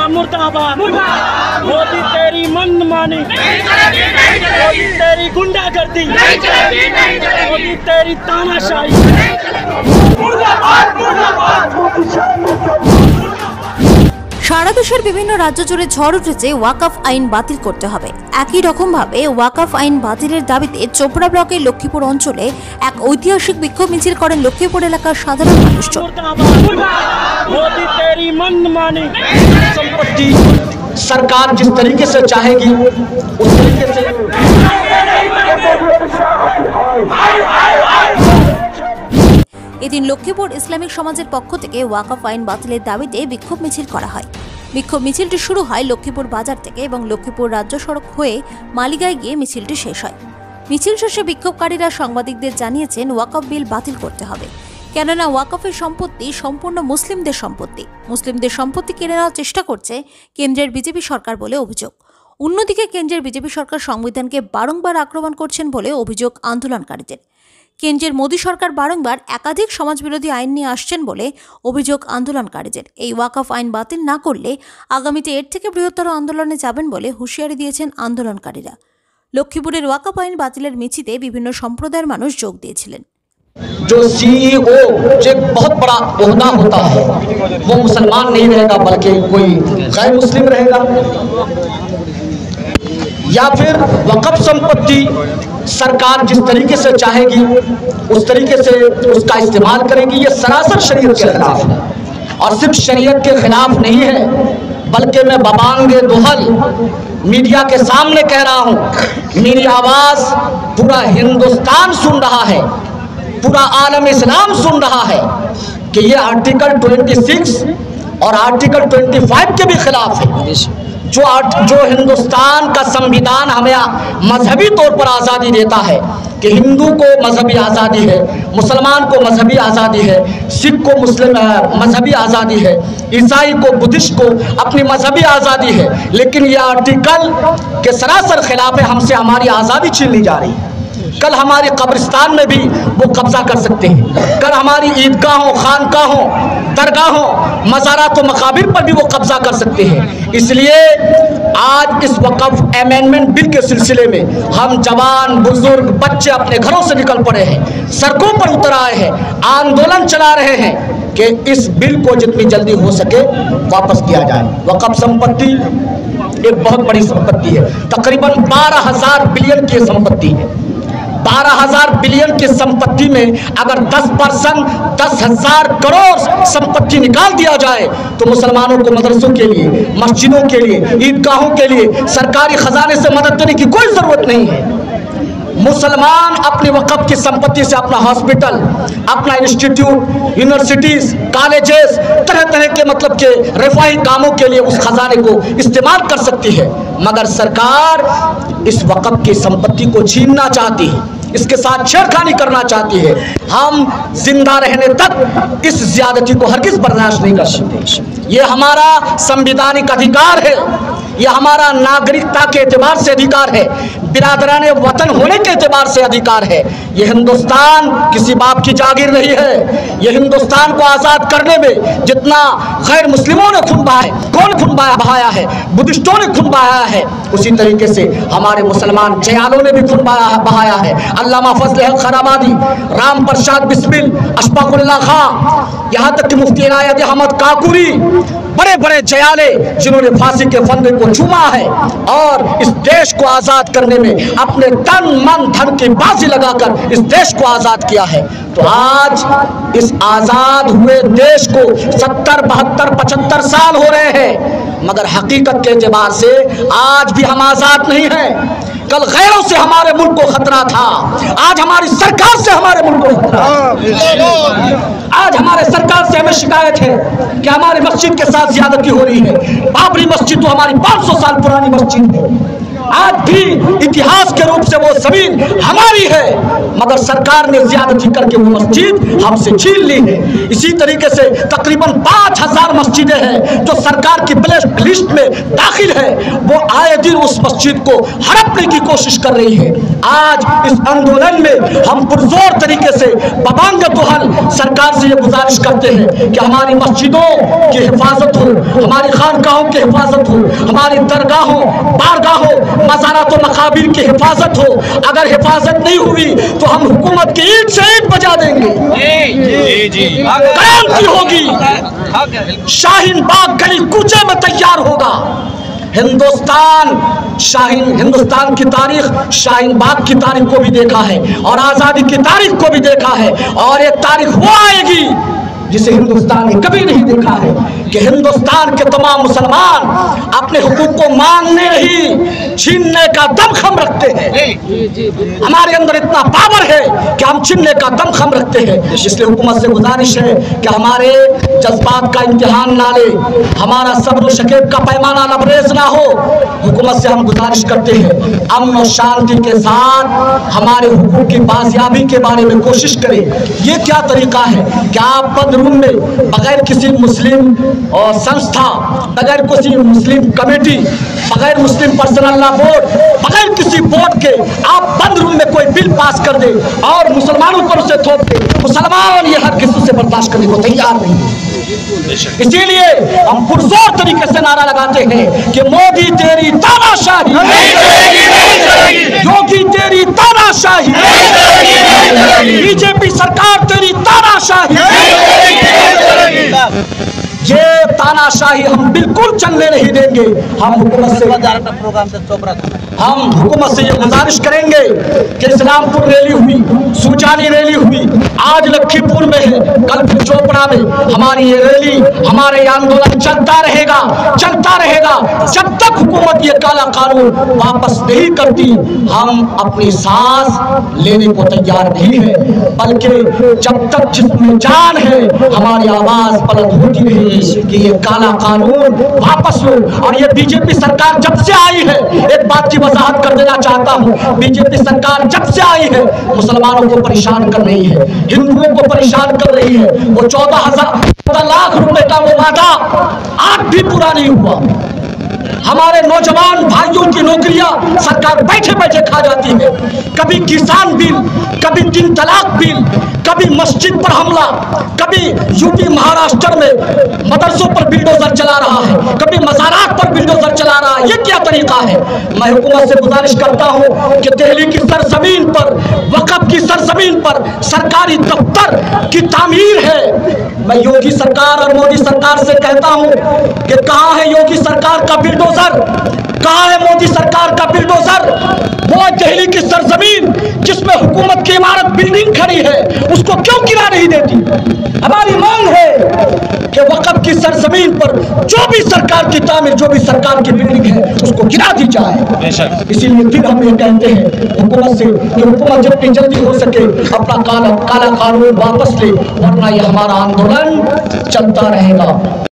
मुर्दाबाद। मोदी तेरी मनमानी, मोदी तेरी गुंडागर्दी, मोदी तेरी तानाशाही। সারা দেশের বিভিন্ন রাজ্য জুড়ে ঝড় উঠেছে ওয়াকফ আইন বাতিল করতে হবে। একই রকম ভাবে ওয়াকফ আইন বাতিলের দাবিতে চোপড়া ব্লকের লক্ষ্মীপুর অঞ্চলে এক ঐতিহাসিক বিক্ষোভ মিছিল করেন লক্ষ্মীপুর এলাকার সাধারণ মানুষজন। मोदी तेरी मनमानी, संपत्ति सरकार जिस तरीके से चाहेगी उस तरीके से এদিন লক্ষ্মীপুর ইসলামিক সমাজের পক্ষ থেকে ওয়াকফ আইন বাতিলের দাবিতে বিক্ষোভ মিছিল করা হয়। বিক্ষোভ মিছিলটি শুরু হয় লক্ষ্মীপুর বাজার থেকে এবং লক্ষ্মীপুর রাজ্য সড়ক হয়ে মালিগায় গিয়ে মিছিলটি শেষ হয়। মিছিল শেষে বিক্ষোভকারীরা সাংবাদিকদের জানিয়েছেন ওয়াকফ বিল বাতিল করতে হবে, কেননা ওয়াকফের সম্পত্তি সম্পূর্ণ মুসলিমদের সম্পত্তি। মুসলিমদের সম্পত্তি কেড়ে নেওয়ার চেষ্টা করছে কেন্দ্রের বিজেপি সরকার বলে অভিযোগ। অন্যদিকে কেন্দ্রের বিজেপি সরকার সংবিধানকে বারংবার আক্রমণ করছেন বলে অভিযোগ আন্দোলনকারীদের। কেন্দ্রের মোদী সরকার বারংবার একাধিক সমাজবিরোধী আইন নিয়ে আসছেন বলে অভিযোগ আন্দোলনকারীদের। এই ওয়াকফ আইন বাতিল না করলে আগামীতে এর থেকে বৃহত্তর আন্দোলনে যাবেন বলে হুঁশিয়ারি দিয়েছেন আন্দোলনকারীরা। লক্ষ্মীপুরের ওয়াকফ আইন বাতিলের মিছিলে বিভিন্ন সম্প্রদায়ের মানুষ যোগ দিয়েছিলেন। जो सीईओ जो बहुत बड़ा ओहदा होता है वो मुसलमान नहीं रहेगा बल्कि कोई गैर मुस्लिम रहेगा, या फिर वक़्फ़ संपत्ति सरकार जिस तरीके से चाहेगी उस तरीके से उसका इस्तेमाल करेगी। ये सरासर शरीयत के खिलाफ है और सिर्फ शरीयत के खिलाफ नहीं है बल्कि मैं बबांगे दुहल मीडिया के सामने कह रहा हूँ, मेरी आवाज़ पूरा हिंदुस्तान सुन रहा है, पूरा आलम इस्लाम सुन रहा है कि ये आर्टिकल 26 और आर्टिकल 25 के भी खिलाफ है। जो हिंदुस्तान का संविधान हमें मजहबी तौर पर आज़ादी देता है कि हिंदू को मजहबी आज़ादी है, मुसलमान को मजहबी आज़ादी है, सिख को मुस्लिम मजहबी आज़ादी है, ईसाई को बुद्धिस्ट को अपनी मजहबी आज़ादी है, लेकिन ये आर्टिकल के सरासर खिलाफ है। हमसे हमारी आज़ादी छीन ली जा रही है। कल हमारे कब्रिस्तान में भी वो कब्जा कर सकते हैं, कल हमारी ईदगाहों, खानकाहों, दरगाहों, मज़ारात व मकाबिर पर भी वो कब्जा कर सकते हैं। इसलिए आज इस वक़्फ़ अमेंडमेंट बिल के सिलसिले में हम जवान बुजुर्ग बच्चे अपने घरों से निकल पड़े हैं, सड़कों पर उतर आए हैं, आंदोलन चला रहे हैं कि इस बिल को जितनी जल्दी हो सके वापस किया जाए। वक़्फ़ संपत्ति एक बहुत बड़ी संपत्ति है, तकरीबन 12,000 बिलियन की संपत्ति है। 12,000 बिलियन की संपत्ति में अगर 10% 10,000 करोड़ संपत्ति निकाल दिया जाए तो मुसलमानों को मदरसों के लिए, मस्जिदों के लिए, ईदगाहों के लिए सरकारी खजाने से मदद देने की कोई ज़रूरत नहीं है। मुसलमान अपने वक़्फ़ की संपत्ति से अपना हॉस्पिटल, अपना इंस्टीट्यूट, यूनिवर्सिटीज़, कॉलेजेस, तरह तरह के मतलब के रफ़ाही कामों के लिए उस खजाने को इस्तेमाल कर सकती है, मगर सरकार इस वक़्फ़ की संपत्ति को छीनना चाहती है, इसके साथ छेड़खानी करना चाहती है। हम जिंदा रहने तक इस ज़्यादती को हरगिज़ बर्दाश्त नहीं कर सकते। ये हमारा संवैधानिक अधिकार है, यह हमारा नागरिकता के एतबार से अधिकार है, बिरादराने वतन होने के एतबार से अधिकार है। ये हिंदुस्तान किसी बाप की जागीर नहीं है। ये हिंदुस्तान को आज़ाद करने में जितना गैर मुस्लिमों ने खून बहाया, कौन खून बहाया है? बुद्धिस्टों ने खून बहाया है, उसी तरीके से हमारे मुसलमान जयालों ने भी खून बहाया है। अल्लामा फजल हक खराबादी, राम प्रसाद बिस्मिल, अशफाकुल्लाह खां, यहाँ तक कि मुफ्ती इनायत अहमद काकुरी, बड़े बड़े जयाले जिन्होंने फांसी के फंदे को चूमा है और इस देश को आज़ाद करने में अपने तन मन धन की बाजी लगाकर इस देश को आज़ाद किया है। तो आज इस आज़ाद हुए देश को 70, 72, 75 साल हो रहे हैं, मगर हकीकत के एतबार से आज भी हम आज़ाद नहीं हैं। कल गैरों से हमारे मुल्क को खतरा था, आज हमारी सरकार से हमारे मुल्क को खतरा है। आज हमारे सरकार से हमें शिकायत है कि हमारी मस्जिद के साथ ज्यादती हो रही है। बाबरी मस्जिद तो हमारी 500 साल पुरानी मस्जिद है, आज भी इतिहास के रूप से वो जमीन हमारी है, मगर सरकार ने ज्यादती करके वो मस्जिद हमसे छीन ली है। इसी तरीके से तकरीबन 5000 मस्जिदें हैं जो सरकार की ब्लैक लिस्ट में दाखिल है, वो आए दिन उस मस्जिद को हड़पने की कोशिश कर रही है। आज इस आंदोलन में हम पुरजोर तरीके से बबांग दुहल सरकार से ये गुजारिश करते हैं कि हमारी मस्जिदों की हिफाजत हो, हमारी खानकाहों की हिफाजत हो, हमारी दरगाहों, बारगाहों, मज़ारात व मकाबिर की हिफाजत हो। अगर हिफाजत नहीं हुई तो हम हुकूमत की ईंट से ईंट बजा देंगे। क्रांति होगी, शाहीन बाग गली कूचे में तैयार होगा। हिंदुस्तान की तारीख शाहीन बाग की तारीख को भी देखा है और आज़ादी की तारीख को भी देखा है, और एक तारीख वो आएगी जिसे हिंदुस्तान ने कभी नहीं देखा है कि हिंदुस्तान के तमाम मुसलमान अपने हुकूक को मांगने नहीं, छीनने का दमखम रखते हैं। हमारे अंदर इतना पावर है कि हम छीनने का दमखम रखते हैं। इसलिए हुकूमत से गुजारिश है कि हमारे जज्बात का इम्तिहान ना ले, हमारा सब्र शकीब का पैमाना लबरेज ना हो। हुकूमत से हम गुजारिश करते हैं अमन और शांति के साथ हमारे हुकूक की बाजियाबी के बारे में कोशिश करें। ये क्या तरीका है कि आप बंद रूम में बगैर किसी मुस्लिम और संस्था, बगैर किसी मुस्लिम कमेटी, बगैर मुस्लिम पर्सनल लॉ बोर्ड, बगैर किसी बोर्ड के आप बंद रूम में कोई बिल पास कर दे और मुसलमानों पर उसे थोप दे। मुसलमान ये हर किसी से बर्दाश्त करने को तैयार नहीं। इसीलिए हम पुरजोर तरीके से नारा लगाते हैं कि मोदी तेरी तानाशाही, योगी तेरी तानाशाही, बीजेपी सरकार तेरी तानाशाही। ये तानाशाही हम बिल्कुल चलने नहीं देंगे। हम हुकूमत से ये गुजारिश करेंगे कि इस्लामपुर रैली हुई, सुजानी रैली हुई, आज लखीमपुर में है, कल फिर चोपड़ा में। हमारी ये रैली, हमारे आंदोलन चलता रहेगा जब तक हुकूमत ये काला कानून वापस नहीं करती। हम अपनी सांस लेने को तैयार नहीं है, बल्कि जब तक जिसमें जान है हमारी आवाज बुलंद होती रहेगी कि ये काला कानून वापस लो। और ये बीजेपी सरकार जब से आई है, एक बात की वजाहत कर देना चाहता हूँ, बीजेपी सरकार जब से आई है मुसलमानों को परेशान कर रही है, हिंदुओं को परेशान कर रही है। वो 14 लाख रुपए का वो वादा आज भी पूरा नहीं हुआ। हमारे नौजवान भाइयों की नौकरियां सरकार बैठे बैठे खा जाती है। कभी किसान बिल, कभी 3 तलाक बिल, कभी मस्जिद पर हमला, कभी यूपी महाराष्ट्र में मदरसों पर बिल्डोजर चला रहा है, कभी मज़ारात पर बिल्डोजर चला रहा है। ये क्या तरीका है? मैं हुकूमत से गुजारिश करता हूँ कि दिल्ली की सरजमीन पर, वक़्फ़ की सरजमीन पर सरकारी दफ्तर की तामीर है। मैं योगी सरकार और मोदी सरकार से कहता हूँ कि कहाँ है योगी सरकार का बिल्डोजर, कहाँ है मोदी सरकार का बिल्डोजर? वो दिल्ली की सरजमीन जिसमें हुकूमत की इमारत बिल्डिंग खड़ी है, उसको क्यों गिरा नहीं देती? हमारी मांग है कि वक़्फ़ की सरजमीन पर जो भी सरकार की तामीर, जो भी सरकार की बिल्डिंग है, उसको गिरा दी जाए। इसीलिए फिर हम ये कहते हैं हुकूमत से कि हुकूमत जितनी जल्दी हो सके अपना काला कानून वापस ले, वरना ये हमारा आंदोलन चलता रहेगा।